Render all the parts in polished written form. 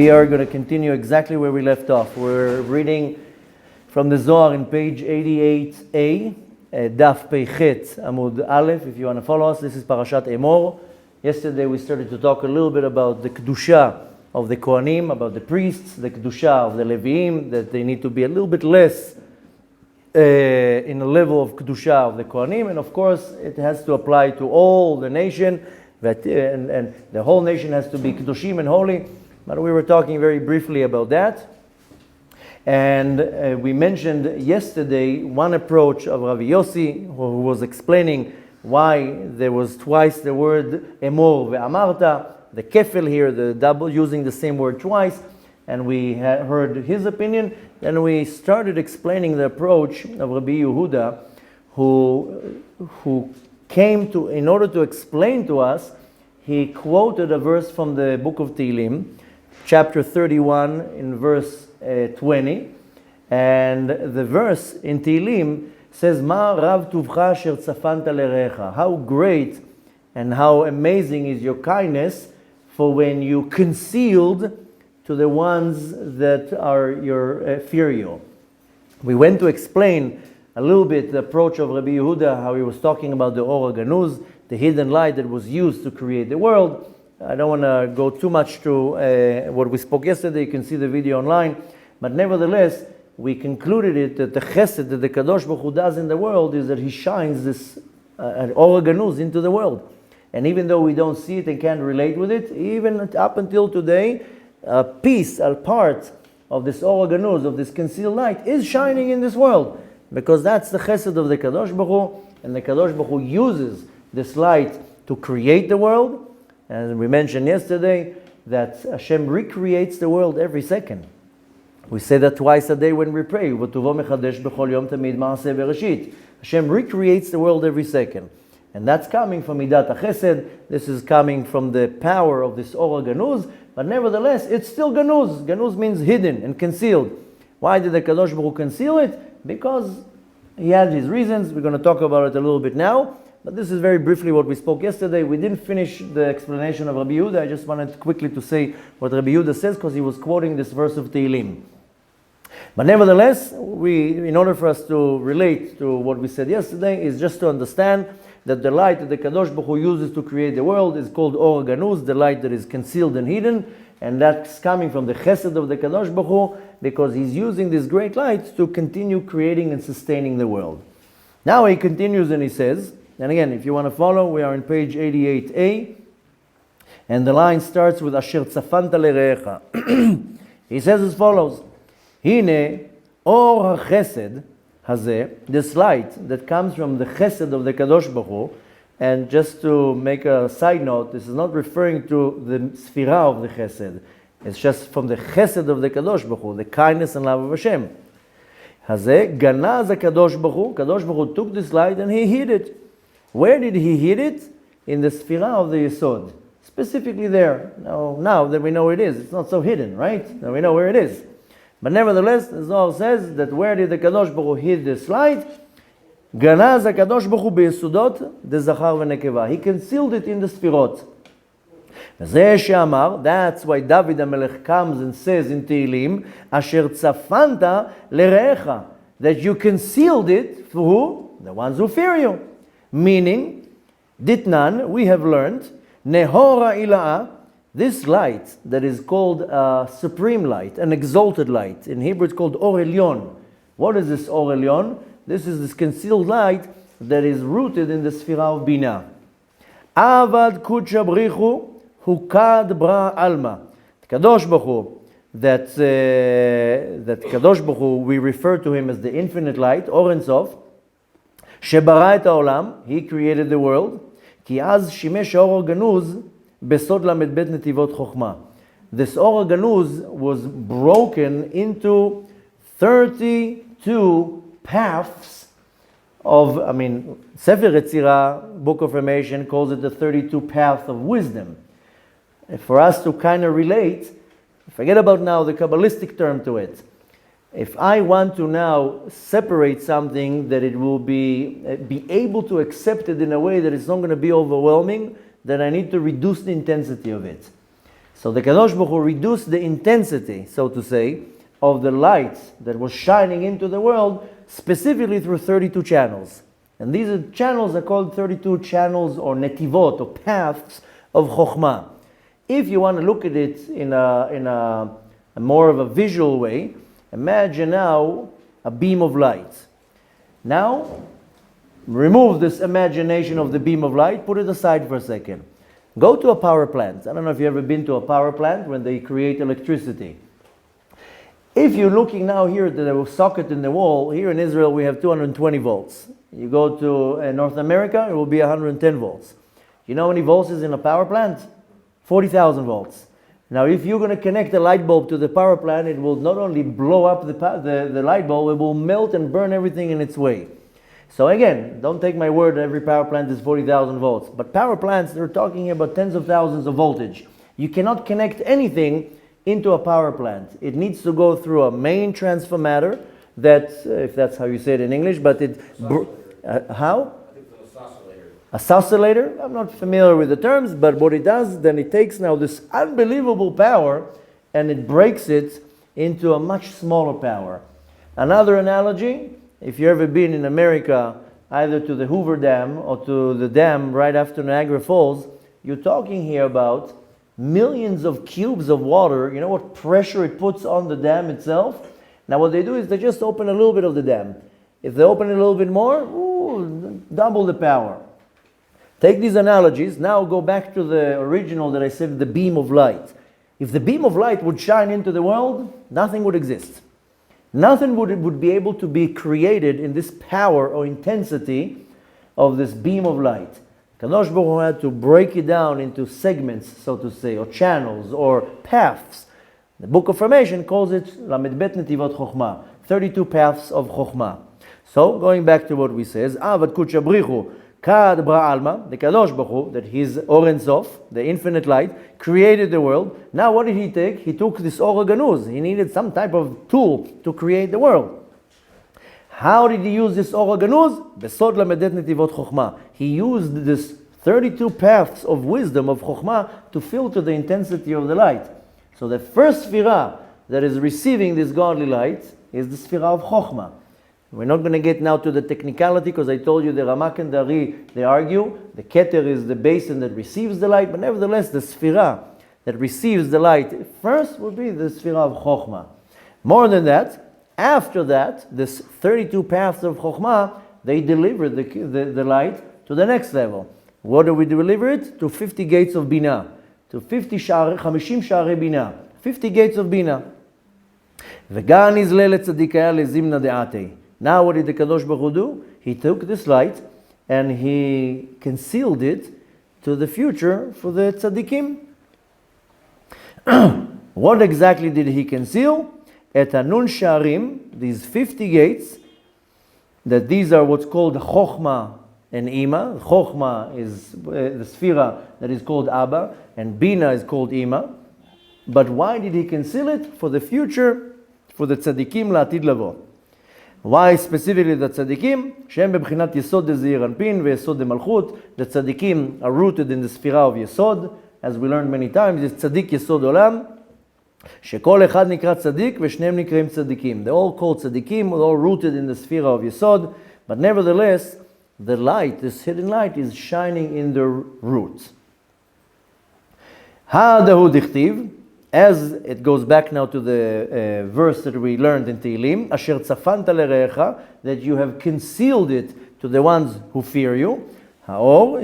We are going to continue exactly where we left off. We're reading from the Zohar in page 88a, Daf Peichet Amud Aleph. If you want to follow us, this is Parashat Emor. Yesterday we started to talk a little bit about the Kedusha of the Kohanim, about the priests, the Kedusha of the Leviim, that they need to be a little bit less in the level of Kedusha of the Kohanim, and of course it has to apply to all the nation, and the whole nation has to be Kedushim and holy. But we were talking very briefly about that. And we mentioned yesterday one approach of Rabbi Yossi, who was explaining why there was twice the word Emor ve'amarta, the kefel here, the double, using the same word twice. And we heard his opinion. Then we started explaining the approach of Rabbi Yehuda, who came to, in order to explain to us, he quoted a verse from the book of Tehillim, chapter 31 in verse 20, and the verse in Tehillim says, "Ma rav tuvcha asher tzafanta lerecha." How great and how amazing is your kindness for when you concealed to the ones that are your fear you. We went to explain a little bit the approach of Rabbi Yehuda, how he was talking about the Or HaGanuz, the hidden light that was used to create the world. I don't want to go too much to what we spoke yesterday. You can see the video online. But nevertheless, we concluded it that the chesed that the Kadosh Baruch Hu does in the world is that he shines this Or HaGanuz into the world. And even though we don't see it and can't relate with it, even up until today, a piece, a part of this Or HaGanuz, of this concealed light, is shining in this world. Because that's the chesed of the Kadosh Baruch Hu, and the Kadosh Baruch Hu uses this light to create the world. And we mentioned yesterday that Hashem recreates the world every second. We say that twice a day when we pray. Hashem recreates the world every second. And that's coming from Midat HaChesed. This is coming from the power of this Or HaGanuz. But nevertheless, it's still Ganuz. Ganuz means hidden and concealed. Why did the Kadosh Baruch Hu conceal it? Because he had his reasons. We're going to talk about it a little bit now. But this is very briefly what we spoke yesterday. We didn't finish the explanation of Rabbi Yehuda. I just wanted quickly to say what Rabbi Yehuda says because he was quoting this verse of Tehillim. But nevertheless, in order for us to relate to what we said yesterday, is just to understand that the light that the Kadosh Baruch Hu uses to create the world is called Or HaGanuz, the light that is concealed and hidden, and that's coming from the chesed of the Kadosh Baruch Hu, because he's using this great light to continue creating and sustaining the world. Now he continues and he says, and again, if you want to follow, we are on page 88a, and the line starts with Asher tzafanta lerecha. He says as follows, Hine or ha-chesed hazeh, this light that comes from the chesed of the Kadosh Baruch Hu, and just to make a side note, this is not referring to the sphira of the chesed, it's just from the chesed of the Kadosh Baruch Hu, the kindness and love of Hashem. Hazeh ganaz ha-Kadosh Baruch Hu, Kadosh Baruch Hu took this light and he hid it. Where did he hid it? In the sphira of the Yesod. Specifically there. Now that we know where it is, it's not so hidden, right? Now we know where it is. But nevertheless, the Zohar says that where did the Kadosh Baruch Hu hid this light? Ganaz HaKadosh Baruch Hu b'yesodot de zachar v'nekeva. He concealed it in the sphirot. That's why David HaMelech comes and says in Tehillim, Asher tzafanta lerecha, that you concealed it for who? The ones who fear you. Meaning, Ditnan, we have learned, Nehora Ila'a, this light that is called a supreme light, an exalted light. In Hebrew it's called Or Elyon. What is this Or Elyon? This is this concealed light that is rooted in the Sphira of Bina. Avad Kudsha Brichu Hukad Bra Alma. Kadosh Baruch Hu, that Kadosh Baruch Hu, we refer to him as the infinite light, Or Ein Sof. Shebara et haolam, he created the world. Ki az shimesh Or HaGanuz besod lamed bet netivot chokhmah. This Or HaGanuz was broken into 32 paths of, Sefer Yetzirah, Book of Formation, calls it the 32 paths of wisdom. For us to kind of relate, forget about now the Kabbalistic term to it. If I want to now separate something that it will be able to accept it in a way that it's not going to be overwhelming, then I need to reduce the intensity of it. So the Kadosh Baruch Hu reduced the intensity, so to say, of the light that was shining into the world, specifically through 32 channels. And these channels are called 32 channels or netivot, or paths of Chokhmah. If you want to look at it in a more of a visual way, imagine now a beam of light. Now, remove this imagination of the beam of light, put it aside for a second. Go to a power plant. I don't know if you've ever been to a power plant when they create electricity. If you're looking now here at the socket in the wall, here in Israel we have 220 volts. You go to North America, it will be 110 volts. You know how many volts is in a power plant? 40,000 volts. Now if you're going to connect a light bulb to the power plant, it will not only blow up the light bulb, it will melt and burn everything in its way. So again, don't take my word that every power plant is 40,000 volts. But power plants, they're talking about tens of thousands of voltage. You cannot connect anything into a power plant. It needs to go through a main transformator that, if that's how you say it in English, but it... how? I think it's an oscillator. A oscillator? I'm not familiar with the terms, but what it does, then it takes now this unbelievable power and it breaks it into a much smaller power. Another analogy, if you've ever been in America, either to the Hoover Dam or to the dam right after Niagara Falls, you're talking here about millions of cubes of water. You know what pressure it puts on the dam itself? Now what they do is they just open a little bit of the dam. If they open it a little bit more, double the power. Take these analogies, now go back to the original that I said, the beam of light. If the beam of light would shine into the world, nothing would exist. Nothing would be able to be created in this power or intensity of this beam of light. Kadosh Baruch Hu had to break it down into segments, so to say, or channels, or paths. The Book of Formation calls it Lamed Bet Netivot Chokhmah, 32 paths of Chokhmah. So, going back to what we says, Avad Kutsha Brichu, Kad Bra Alma, the Kadosh Baruch Hu, that He's Or Ein Sof, the infinite light, created the world. Now what did He take? He took this Or Ganuz. He needed some type of tool to create the world. How did He use this Or Ganuz? Besod Lamedet Netivot Chokhmah. He used this 32 paths of wisdom of Chokhmah to filter the intensity of the light. So the first Sphira that is receiving this godly light is the Sphira of Chokhmah. We're not going to get now to the technicality because I told you the Ramak and the Ari, they argue. The Keter is the basin that receives the light, but nevertheless the Sphira that receives the light first will be the Sphira of Chokhmah. More than that, after that, this 32 paths of Chokhmah, they deliver the light to the next level. What do we deliver it? To 50 gates of Binah. To 50 sha'arei Binah. 50 gates of Binah. V'gan izle letzadikaya lezimna de'atei. Now what did the Kadosh Baruch Hu do? He took this light and He concealed it to the future for the tzaddikim. What exactly did He conceal? Et hanun sha'arim, these 50 gates, that these are what's called Chokhmah and Ima. Chokhmah is the Sphira that is called Abba, and Bina is called Ima. But why did He conceal it? For the future, for the tzaddikim la'atid lavo. Why specifically the tzaddikim? Shem bebchinat yesod de'zeir anpin ve'yesod de'malchut. The tzaddikim are rooted in the Sphira of Yesod. As we learned many times, it's tzaddik yesod olam. Shekol echad nikra tzaddik ve'shneim nikreim tzaddikim. They're all called tzaddikim, they're all rooted in the Sphira of Yesod. But nevertheless, the light, this hidden light, is shining in the roots. Ha'adahu dichtiv. As it goes back now to the verse that we learned in Tehillim, Asher tzafanta lerecha, that you have concealed it to the ones who fear you. Haor,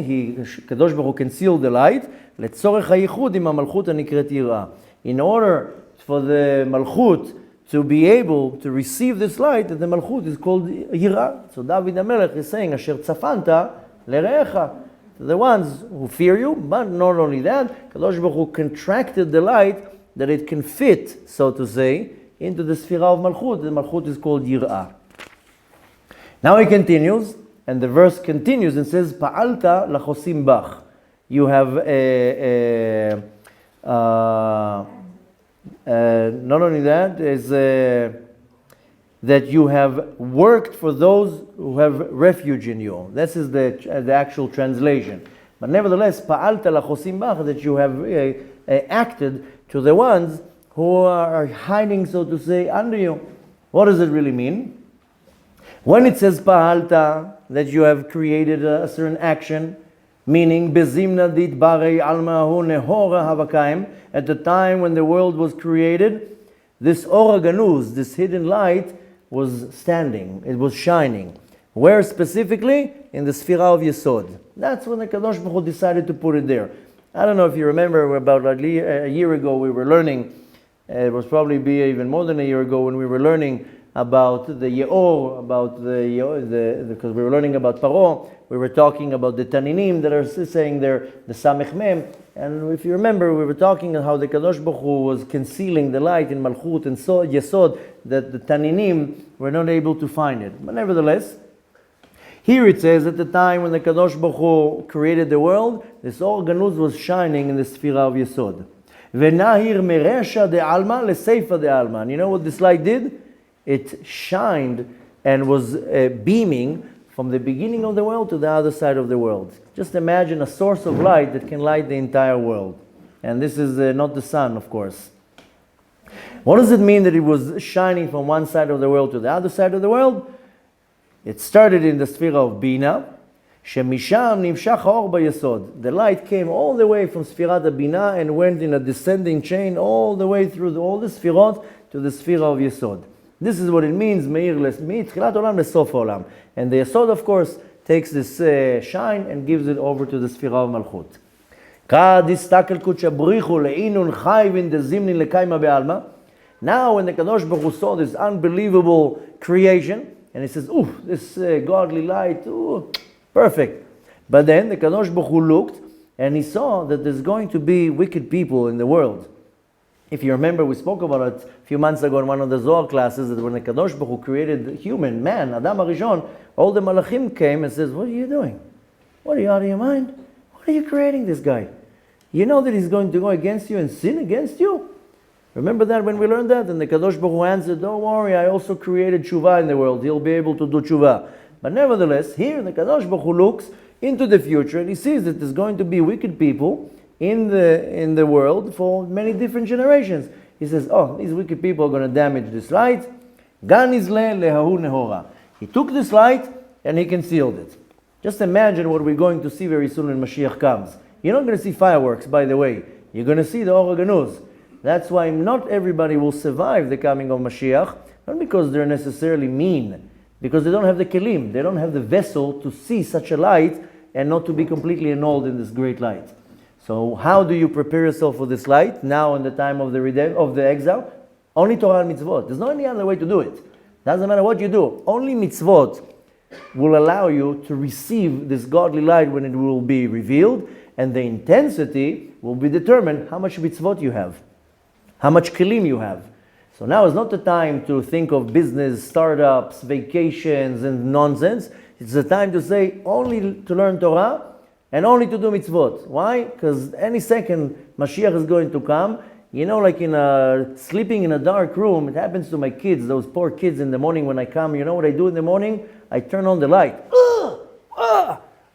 Kadosh Baruch Hu concealed the light, letzorech hayichud im hamalchut hanikret yirah. In order for the malchut to be able to receive this light, the malchut is called yirah. So David HaMelech is saying, Asher tzafanta lerecha, the ones who fear you. But not only that, Kadosh Baruch Hu contracted the light that it can fit, so to say, into the Sphira of Malchut. The Malchut is called Yir'ah. Now he continues, and the verse continues and says, Pa'alta lachosim bach. You have not only that, is that you have worked for those who have refuge in you. This is the actual translation. But nevertheless, pa'alta lachosim bach, that you have acted to the ones who are hiding, so to say, under you. What does it really mean? When it says pa'alta, that you have created a certain action, meaning bezimna dit barei almahu nehora havakaim, at the time when the world was created, this ora ganuz, this hidden light, was standing, it was shining. Where specifically? In the Sfira of Yesod. That's when the Kadosh Baruch Hu decided to put it there. I don't know if you remember, about a year ago we were learning, it was probably be even more than a year ago, when we were learning about the Yeor, because we were learning about Paro, we were talking about the Taninim that are saying there, the Samech Mem, and if you remember, we were talking about how the Kadosh Baruch Hu was concealing the light in Malchut and Yesod, that the Taninim were not able to find it. But nevertheless, here it says, at the time when the Kadosh Baruch Hu created the world, this Or Ganuz was shining in the Sfira of Yesod. V'nahir meresha de alma leseifa de alma. And you know what this light did? It shined and was beaming from the beginning of the world to the other side of the world. Just imagine a source of light that can light the entire world. And this is not the sun, of course. What does it mean that it was shining from one side of the world to the other side of the world? It started in the Sfira of Bina. Shemisham nimshach or b'yesod. The light came all the way from Sfirat Bina and went in a descending chain all the way through all the Sfirot to the Sfira of Yesod. This is what it means, me'ir mitchilat olam lesof olam. And the Yesod, of course, takes this shine and gives it over to the Sfira of Malchut. Now, when the Kadosh Baruch Hu saw this unbelievable creation, and he says, "Ooh, this godly light, ooh, perfect." But then the Kadosh Baruch Hu looked, and he saw that there's going to be wicked people in the world. If you remember, we spoke about it a few months ago in one of the Zohar classes, that when the Kadosh Baruch Hu created human, man, Adam HaRishon, all the Malachim came and says, "What are you doing? What are you, out of your mind? What are you creating this guy? You know that he's going to go against you and sin against you?" Remember that when we learned that? And the Kadosh Baruch Hu answered, "Don't worry, I also created tshuva in the world. He'll be able to do tshuva." But nevertheless, here the Kadosh Baruch Hu looks into the future and he sees that there's going to be wicked people in the world for many different generations. He says, "Oh, these wicked people are going to damage this light." Gan izle lehahu nehora. He took this light and he concealed it. Just imagine what we're going to see very soon when Mashiach comes. You're not going to see fireworks, by the way. You're going to see the Or Ganuz. That's why not everybody will survive the coming of Mashiach, not because they're necessarily mean, because they don't have the kelim, they don't have the vessel to see such a light and not to be completely annulled in this great light. So how do you prepare yourself for this light now in the time of the exile? Only Torah and mitzvot. There's no any other way to do it. Doesn't matter what you do. Only mitzvot will allow you to receive this godly light when it will be revealed, and the intensity will be determined how much mitzvot you have, how much kelim you have. So now is not the time to think of business, startups, vacations, and nonsense. It's the time to say only to learn Torah and only to do mitzvot. Why? Because any second Mashiach is going to come. You know, like sleeping in a dark room, it happens to my kids, those poor kids in the morning when I come. You know what I do in the morning? I turn on the light.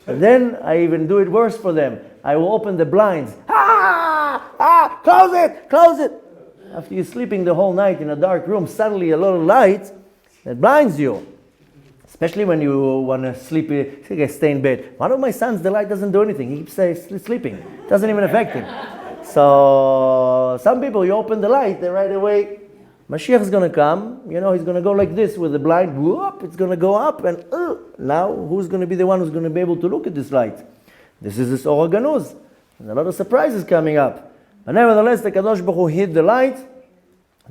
And then I even do it worse for them. I will open the blinds. Close it. After you're sleeping the whole night in a dark room, suddenly a little light that blinds you. Especially when you want to sleep, stay in bed. One of my sons, the light doesn't do anything. He keeps sleeping. It doesn't even affect him. So some people, you open the light, then right away, Mashiach is going to come. You know, he's going to go like this with the blind. Whoop, it's going to go up. And now, who's going to be the one who's going to be able to look at this light? This is this Or Ganuz. And a lot of surprises coming up. But nevertheless, the Kadosh Baruch Hu hid the light.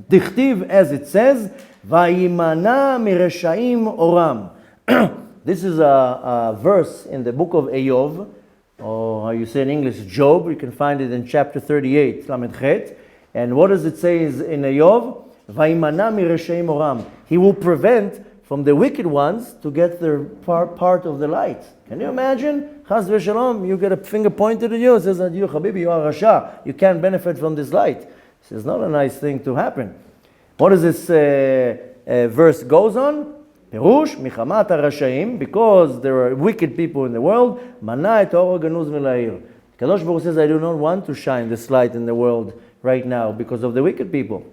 Dichtiv, as it says, Vayimana mireshaim oram. This is a verse in the book of Eyov, or how you say in English, Job. You can find it in chapter 38, Lamed Chet. And what does it say in Eyov? Vayimana mireshaim oram. He will prevent from the wicked ones to get their part of the light. Can you imagine? Chas v'shalom, you get a finger pointed at you, it says, "You, Habibi, you are Rasha. You can't benefit from this light." This is not a nice thing to happen. What does this verse goes on? פירוש, מחמת הרשעים, because there are wicked people in the world, מנע את האור הגנוז מלהאיר. Kadosh Baruch says, I do not want to shine this light in the world right now because of the wicked people.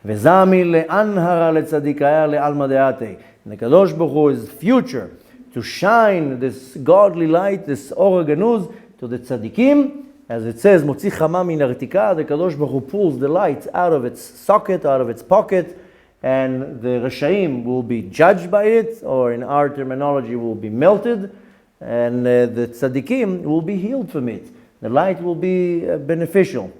וזעמי לאנהרה לצדיקיה לעלמא דעתי. And the Kadosh Baruch Hu's future to shine this godly light, this Or HaGanuz, to the tzaddikim, as it says, motzi chama min artika, the Kadosh Baruch Hu pulls the light out of its socket, out of its pocket, and the Rashaim will be judged by it, or in our terminology, will be melted, and the tzaddikim will be healed from it. The light will be beneficial.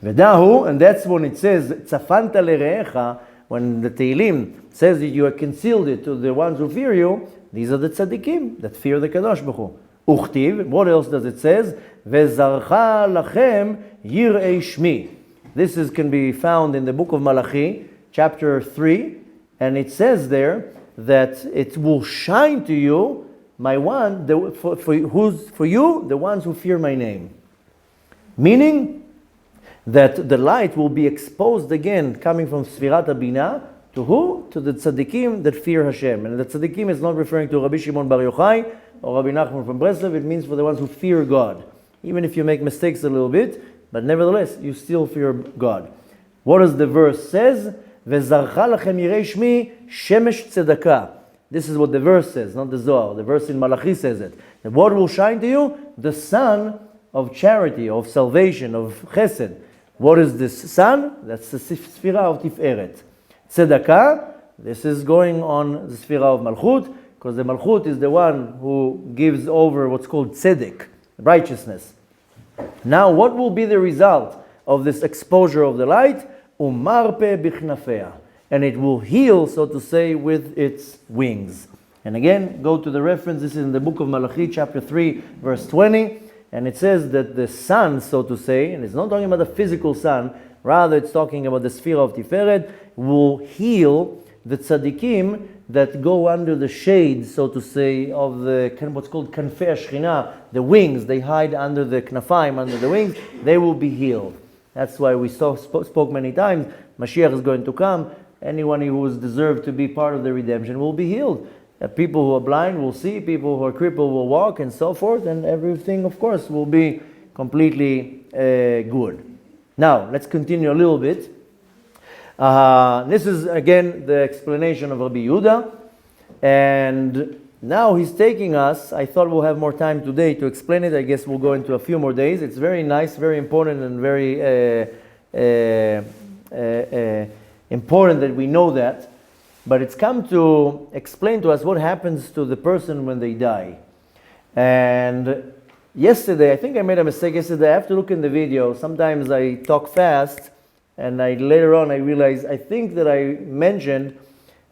Vedahu, and that's when it says, tzafanta lereecha, when the Tehillim says that you have concealed it to the ones who fear you, these are the tzaddikim that fear the Kadosh Baruch Hu. Uchtiv, what else does it says? Vezarcha lachem yirei shmi. This can be found in the book of Malachi, chapter 3, and it says there that it will shine to you, my one, for you, the ones who fear my name. Meaning that the light will be exposed again, coming from Sfirat HaBinah, to who? To the tzaddikim that fear Hashem. And the tzaddikim is not referring to Rabbi Shimon Bar Yochai or Rabbi Nachman from Breslev. It means for the ones who fear God. Even if you make mistakes a little bit, but nevertheless, you still fear God. What does the verse says? Ve'zarcha lachem yirei shmi shemesh tzedakah. This is what the verse says, not the Zohar. The verse in Malachi says it. And what will shine to you? The sun of charity, of salvation, of chesed. What is this sun? That's the Sfira of Tiferet. Tzedakah, this is going on the Sfira of Malchut, because the Malchut is the one who gives over what's called tzedek, righteousness. Now, what will be the result of this exposure of the light? Umarpe bichnafea. And it will heal, so to say, with its wings. And again, go to the reference. This is in the book of Malachi, chapter 3, verse 20. And it says that the sun, so to say, and it's not talking about the physical sun, rather it's talking about the Sfira of Tiferet, will heal the tzaddikim that go under the shade, so to say, of the what's called kanfei Shechina, the wings. They hide under the knafaim, under the wings. They will be healed. That's why we spoke many times. Mashiach is going to come. Anyone who is deserved to be part of the redemption will be healed. People who are blind will see. People who are crippled will walk, and so forth. And everything, of course, will be completely good. Now, let's continue a little bit. This is again the explanation of Rabbi Yehuda, and now he's taking us. I thought we'll have more time today to explain it. I guess we'll go into a few more days. It's very nice, very important, and very important that we know that. But it's come to explain to us what happens to the person when they die. And yesterday, I think I made a mistake yesterday. I have to look in the video. Sometimes I talk fast. And later on I realized, I think that I mentioned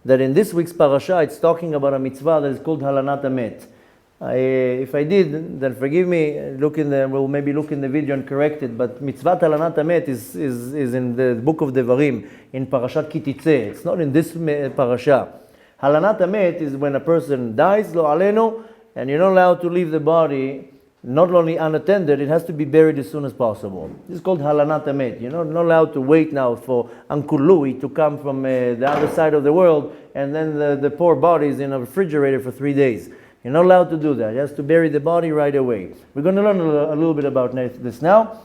that in this week's parasha, it's talking about a mitzvah that is called Halanat Hamet. If I did, then forgive me. We'll maybe look in the video and correct it. But mitzvah Halanat Hamet is in the book of Devarim, in Parashat Kititze. It's not in this parasha. Halanat Hamet is when a person dies, lo alenu, and you're not allowed to leave the body. Not only unattended, it has to be buried as soon as possible. This is called Halanat Hamet. You're not allowed to wait now for Uncle Louis to come from the other side of the world, and then the poor body is in a refrigerator for 3 days. You're not allowed to do that. You have to bury the body right away. We're going to learn a little bit about this now.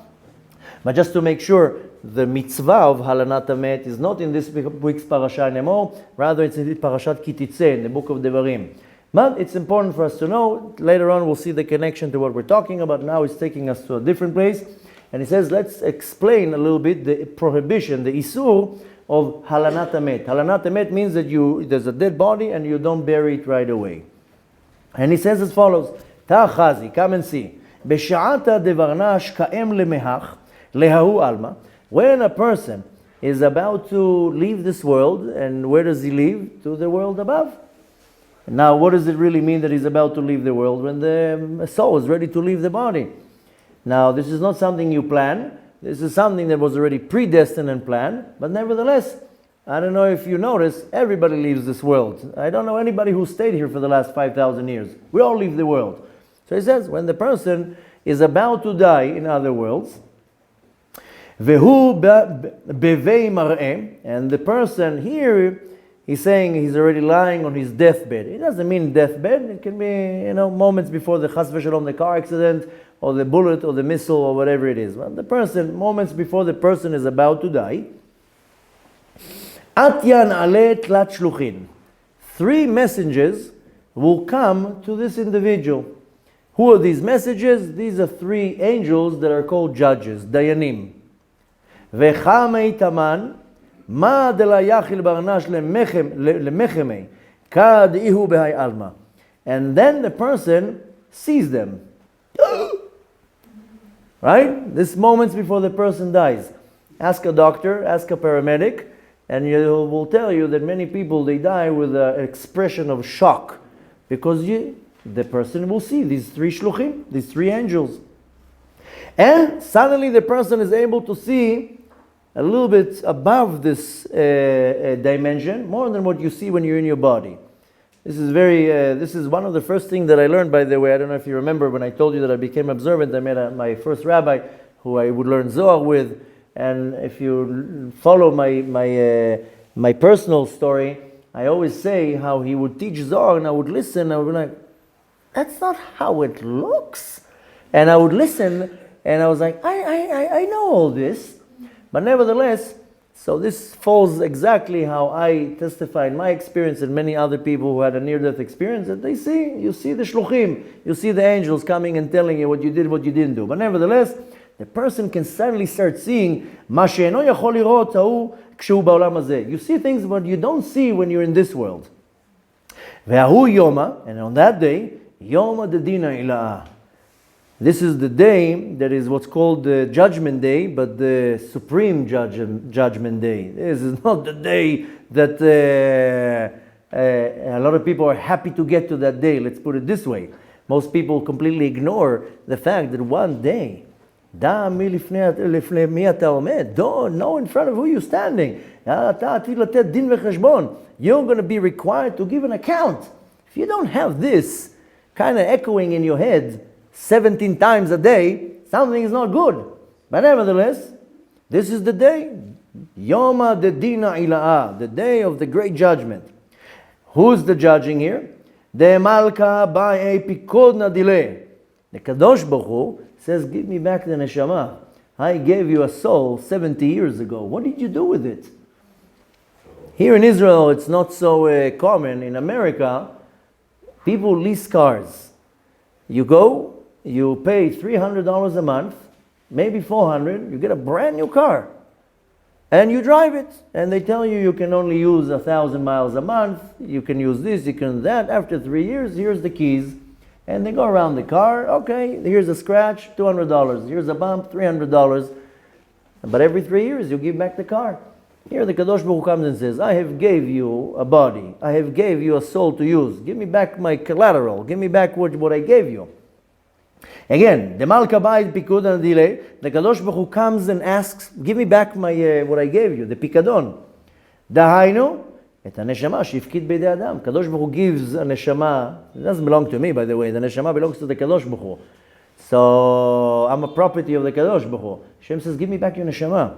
But just to make sure, the mitzvah of Halanat Hamet is not in this week's Parashat Emor, rather it's in the Parashat Kititze, in the book of Devarim. But it's important for us to know. Later on we'll see the connection to what we're talking about. Now it's taking us to a different place. And he says, let's explain a little bit the prohibition, the isur of Halanat Hamet. Halanat Hamet means that there's a dead body and you don't bury it right away. And he says as follows, Ta'achazi, come and see. B'sha'ata devarnash ka'em lemehach, lehahu alma. When a person is about to leave this world, and where does he leave? To the world above. Now, what does it really mean that he's about to leave the world? When the soul is ready to leave the body. Now, this is not something you plan. This is something that was already predestined and planned. But nevertheless, I don't know if you notice, everybody leaves this world. I don't know anybody who stayed here for the last 5,000 years. We all leave the world. So he says, when the person is about to die, in other words, Vehu bevei mar'eh, and the person here he's saying he's already lying on his deathbed. It doesn't mean deathbed. It can be, moments before the chas v'shalom, the car accident, or the bullet, or the missile, or whatever it is. Well, moments before the person is about to die. Atyan ale tlat shluchin. 3 messages will come to this individual. Who are these messages? These are 3 angels that are called judges, dayanim. Vechame itaman, ma de la yachil barnash lemecheme, kad ihu behai alma. And then the person sees them. Right? This moments before the person dies. Ask a doctor, ask a paramedic, and he will tell you that many people, they die with an expression of shock, because the person will see these 3 shluchim, these 3 angels. And suddenly the person is able to see a little bit above this dimension, more than what you see when you're in your body. This is one of the first things that I learned, by the way. I don't know if you remember when I told you that I became observant. I met my first rabbi who I would learn Zohar with. And if you follow my personal story, I always say how he would teach Zohar, and I would listen, I would be like, that's not how it looks. And I would listen, and I was like, I know all this. But nevertheless, so this falls exactly how I testify in my experience, and many other people who had a near-death experience, that you see the shluchim, you see the angels coming and telling you what you did, what you didn't do. But nevertheless, the person can suddenly start seeing, you see things what you don't see when you're in this world. And on that day, Yoma Dedina Ila'a. This is the day that is what's called the Judgment Day, but the Supreme Judgment Day. This is not the day that a lot of people are happy to get to that day. Let's put it this way. Most people completely ignore the fact that one day, don't know in front of who you're standing. You're going to be required to give an account. If you don't have this kind of echoing in your head 17 times a day, something is not good. But nevertheless, this is the day. Yoma Dedina Ila'a, the day of the great judgment. Who's the judging here? De Malka Ba'e Pikodna Dile. The Kadosh Baruch Hu says, give me back the neshama. I gave you a soul 70 years ago. What did you do with it? Here in Israel, it's not so common. In America, people lease cars. You go, you pay $300 a month, maybe $400, you get a brand new car. And you drive it. And they tell you can only use 1,000 miles a month. You can use this, you can that. After 3 years, here's the keys. And they go around the car. Okay, here's a scratch, $200. Here's a bump, $300. But every 3 years, you give back the car. Here the Kadosh Baruch Hu comes and says, I have gave you a body. I have gave you a soul to use. Give me back my collateral. Give me back what I gave you. Again, the Malka Ba'id Pikud and Delay, the Kadosh Baruch Hu comes and asks, give me back my what I gave you, the Pikadon. Dahainu, את הנשמה שהפקיד בידי אדם. Kadosh Baruch Hu gives a neshama. It doesn't belong to me, by the way. The neshama belongs to the Kadosh Baruch Hu. So I'm a property of the Kadosh Baruch Hu. Hashem says, give me back your neshama.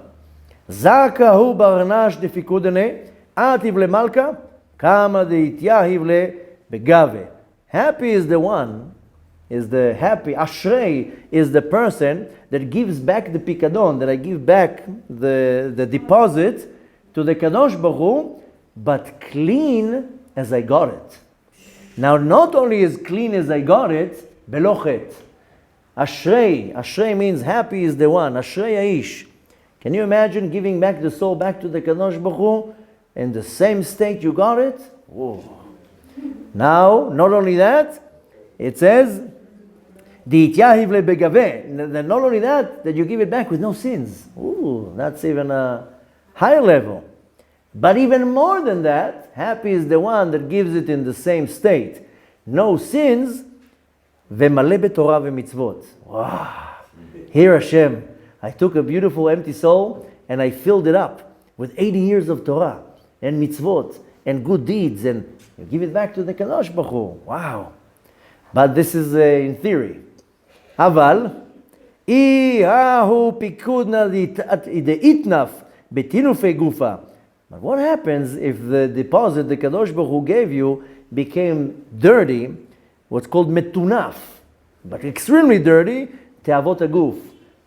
Zaka hu barnash defikudene, ativ le malka, kama deityahiv le begave. Happy is the one, is the happy, ashrei is the person that gives back the pikadon, that I give back the deposit to the Kadosh Baruch Hu, but clean as I got it. Now, not only is clean as I got it, belochet. Ashrei means happy is the one. Ashrei aish. Can you imagine giving back the soul back to the Kadosh Baruch Hu in the same state you got it? Whoa. Now, not only that, it says, Di'ityahiv lebegaveh. Not only that you give it back with no sins. Ooh, that's even a higher level. But even more than that, happy is the one that gives it in the same state. No sins, ve'maleh betorah ve'mitzvot. Wow. Here Hashem, I took a beautiful empty soul and I filled it up with 80 years of Torah and mitzvot and good deeds, and you give it back to the Kadosh Baruch Hu. Wow. But this is in theory. Aval, ihahu pikudna deitnaf betinufei gufa. But what happens if the deposit the Kadosh Baruch Hu gave you became dirty, what's called metunaf, but extremely dirty, te'avot aguf,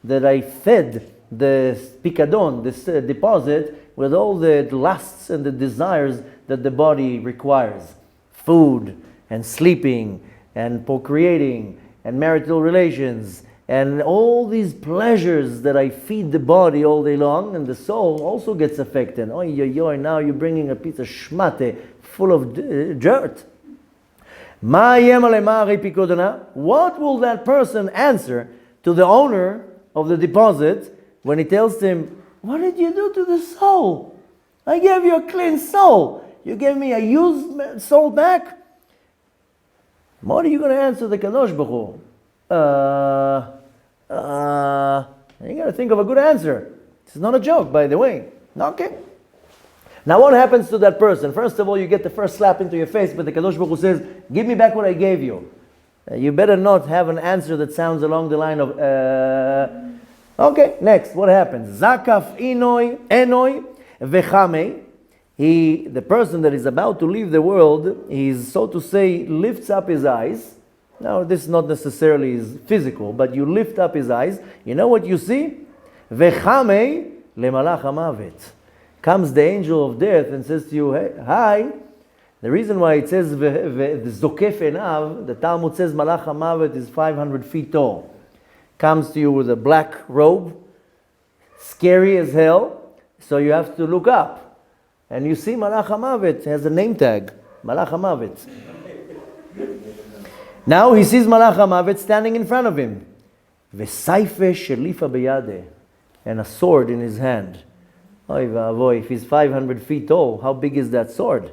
that I fed the pikadon, this deposit, with all the lusts and the desires that the body requires. Food, and sleeping, and procreating, and marital relations, and all these pleasures that I feed the body all day long, and the soul also gets affected. Oh, now you're bringing a piece of shmate full of dirt. What will that person answer to the owner of the deposit when he tells him, what did you do to the soul? I gave you a clean soul. You gave me a used soul back? What are you going to answer the Kadosh Baruch Hu? You got to think of a good answer. This is not a joke, by the way. Okay. Now what happens to that person? First of all, you get the first slap into your face, but the Kadosh Baruch Hu says, give me back what I gave you. You better not have an answer that sounds along the line of, Okay, next, what happens? Zakaf enoi vechame. The person that is about to leave the world, he's, so to say, lifts up his eyes. Now, this is not necessarily his physical, but you lift up his eyes. You know what you see? Vechame lemalach hamavet. Comes the angel of death and says to you, hey, hi. The reason why it says zokef enav, the Talmud says malach hamavet is 500 feet tall. Comes to you with a black robe, scary as hell, so you have to look up. And you see Malach HaMavet has a name tag, Malach HaMavet. Now he sees Malach HaMavet standing in front of him. V'saife shelifa beyade, and a sword in his hand. Oy va'avoy, if he's 500 feet tall, how big is that sword?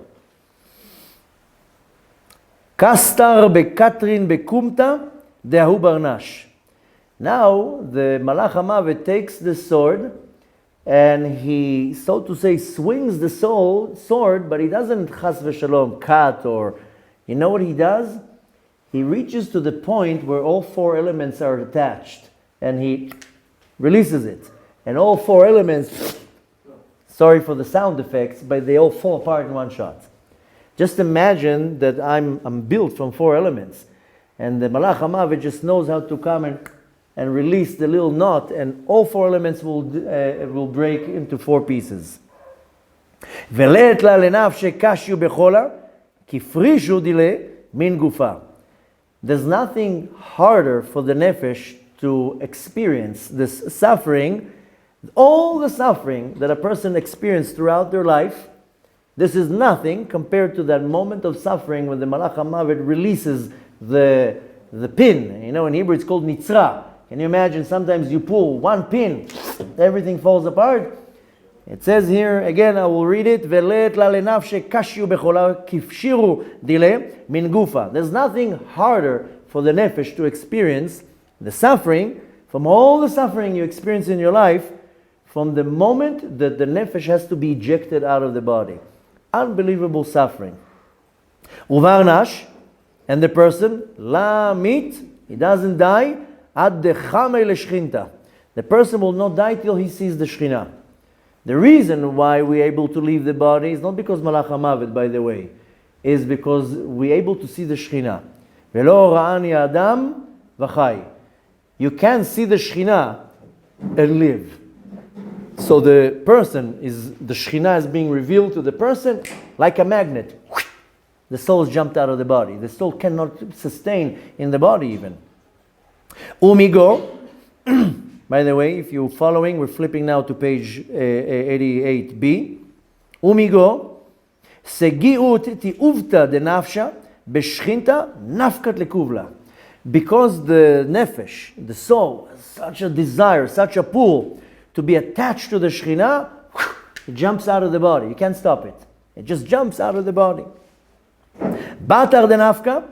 Kastar bekatrin bekumta dehu barnash. Now the Malach HaMavet takes the sword and he, so to say, swings the sword, but he doesn't chas v'shalom cut, or, you know what he does? He reaches to the point where all four elements are attached and he releases it. And all four elements, sorry for the sound effects, but they all fall apart in one shot. Just imagine that I'm built from four elements, and the Malach HaMavet just knows how to come and release the little knot, and all four elements will break into four pieces. There's nothing harder for the nefesh to experience this suffering. All the suffering that a person experienced throughout their life, this is nothing compared to that moment of suffering when the Malach HaMavet releases the pin. You know, in Hebrew it's called nitzra. Can you imagine? Sometimes you pull one pin, everything falls apart. It says here, again, I will read it. There's nothing harder for the nefesh to experience the suffering, from all the suffering you experience in your life, from the moment that the nefesh has to be ejected out of the body. Unbelievable suffering. Uvarnash, and the person, la mit, he doesn't die, ad dechame leshchinta. The person will not die till he sees the Shekhinah. The reason why we're able to leave the body is not because Malach HaMavet, by the way, is because we're able to see the Shekhinah. Velo ra'ani adam v'chai. You can't see the Shekhinah and live. So the Shekhinah is being revealed to the person like a magnet. The soul jumped out of the body. The soul cannot sustain in the body even. Umigo, by the way, if you're following, we're flipping now to page 88b. Umigo, segiut tiuvta de nafsha beshchinta nafkat lekuvla. Because the nefesh, the soul, has such a desire, such a pull to be attached to the Shekhinah, it jumps out of the body. You can't stop it. It just jumps out of the body. Batar de nafka.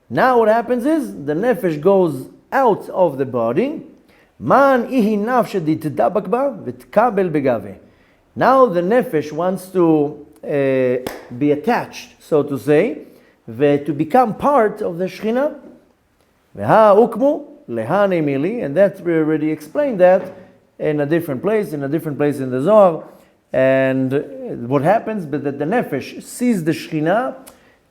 Now what happens is the nefesh goes out of the body. Man ihi nafsha ditdabak ba v'tkabel begave. Now the nefesh wants to be attached, so to say, to become part of the Shekhinah. V'ha ukmu leha nemili, and that we already explained that in a different place in the Zohar. And what happens, but that the nefesh sees the Shekhinah,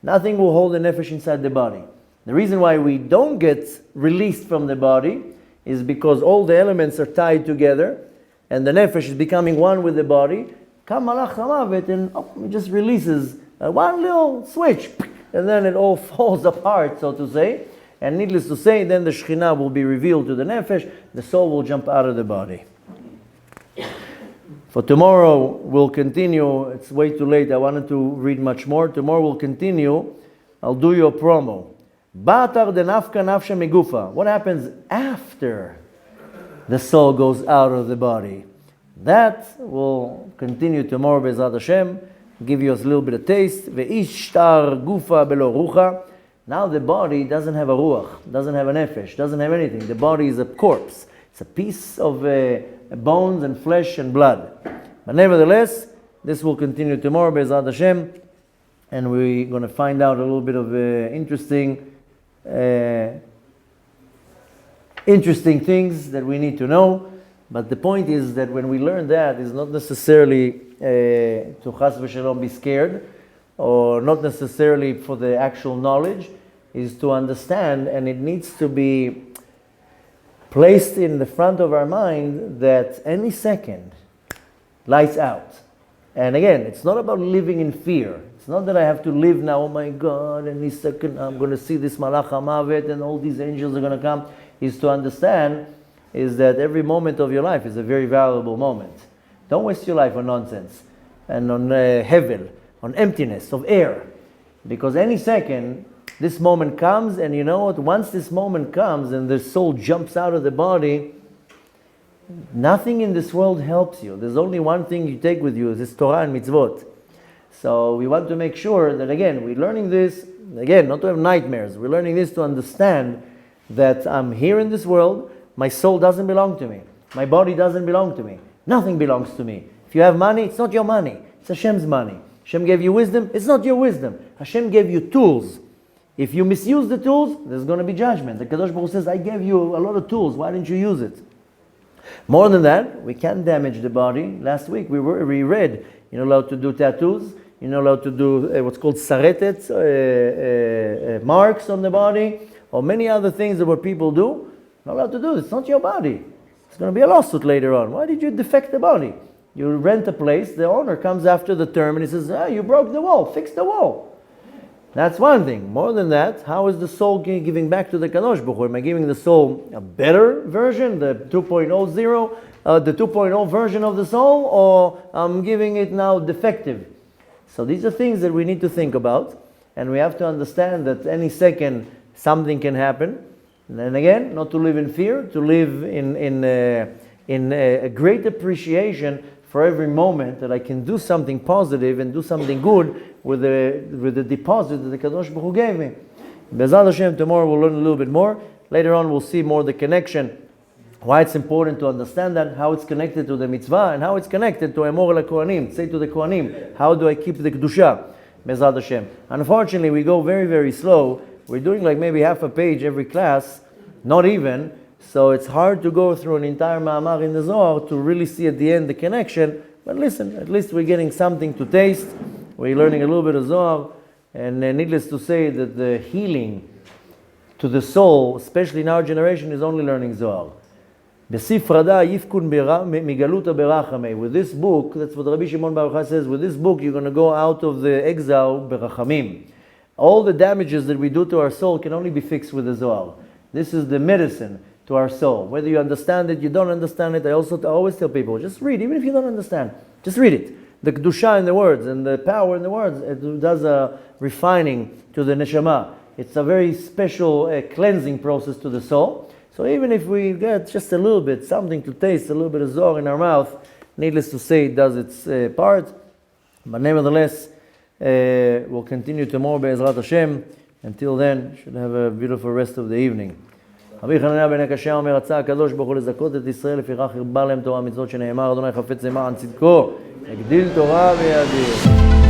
nothing will hold the nefesh inside the body. The reason why we don't get released from the body is because all the elements are tied together, and the nefesh is becoming one with the body. Come malach hamavet, and it just releases one little switch, and then it all falls apart, so to say. And needless to say, then the Shekhinah will be revealed to the nefesh, the soul will jump out of the body. For tomorrow, we'll continue. It's way too late. I wanted to read much more. Tomorrow we'll continue. I'll do your promo. Ba'atar de nafka nafsha megufa. What happens after the soul goes out of the body? That will continue tomorrow, Be'ezrat Hashem. Give you a little bit of taste. Ve'ishtar gufa belo rucha. Now the body doesn't have a ruach, doesn't have a nefesh, doesn't have anything. The body is a corpse. It's a piece of bones and flesh and blood. But nevertheless, this will continue tomorrow, Be'ezrat Hashem, and we're going to find out a little bit of interesting things that we need to know. But the point is that when we learn that, it's not necessarily to chas v'shalom be scared, or not necessarily for the actual knowledge, is to understand, and it needs to be placed in the front of our mind that any second, lights out. And again, it's not about living in fear. It's not that I have to live now, oh my God, any second I'm going to see this malach hamavet and all these angels are going to come. Is to understand is that every moment of your life is a very valuable moment. Don't waste your life on nonsense and on hevel, on emptiness of air. Because any second, this moment comes, and you know what? Once this moment comes and the soul jumps out of the body, nothing in this world helps you. There's only one thing you take with you, this Torah and mitzvot. So we want to make sure that, again, we're learning this, again, not to have nightmares. We're learning this to understand that I'm here in this world, my soul doesn't belong to me. My body doesn't belong to me. Nothing belongs to me. If you have money, it's not your money. It's Hashem's money. Hashem gave you wisdom, it's not your wisdom. Hashem gave you tools. If you misuse the tools, there's going to be judgment. The Kadosh Baruch Hu says, I gave you a lot of tools, why didn't you use it? More than that, we can't damage the body. Last week we read, you're not allowed to do tattoos, you're not allowed to do what's called saretet, marks on the body, or many other things that what people do. Not allowed to do this. It's not your body. It's going to be a lawsuit later on. Why did you defect the body? You rent a place, the owner comes after the term and he says, you broke the wall, fix the wall. That's one thing. More than that, how is the soul giving back to the Kadosh Baruch Hu? Am I giving the soul a better version, the 2.0, the 2.0 version of the soul, or I'm giving it now defective? So these are things that we need to think about, and we have to understand that any second something can happen. And again, not to live in fear, to live in a great appreciation for every moment that I can do something positive and do something good with the deposit that the Kadosh Baruch Hu gave me. Be'ezrat Hashem, tomorrow we'll learn a little bit more. Later on we'll see more the connection, why it's important to understand that, how it's connected to the mitzvah, and how it's connected to Emor la-Kohanim. Say to the Kohanim, how do I keep the Kedusha? Be'ezrat Hashem. Unfortunately, we go very, very slow. We're doing like maybe half a page every class, not even. So it's hard to go through an entire ma'amar in the Zohar to really see at the end the connection. But listen, at least we're getting something to taste. We're learning a little bit of Zohar. And needless to say that the healing to the soul, especially in our generation, is only learning Zohar. With this book, that's what Rabbi Shimon Bar Yochai says, with this book you're going to go out of the exile berachamim. All the damages that we do to our soul can only be fixed with the Zohar. This is the medicine to our soul. Whether you understand it, you don't understand it, I always tell people, just read, even if you don't understand, just read it. The kedusha in the words and the power in the words, it does a refining to the neshama. It's a very special cleansing process to the soul. So even if we get just a little bit, something to taste, a little bit of Zohar in our mouth, needless to say, it does its part. But nevertheless, we'll continue tomorrow, Be'ezrat Hashem. Until then, should have a beautiful rest of the evening. רבי חנניה בן הקשיא אומר, רצה הקדוש ברוך הוא לזכות את ישראל, לפיכך הרבה להם תורה מצוות שנאמר, אדוני חפץ למען צדקו, יגדיל תורה ויאדיר.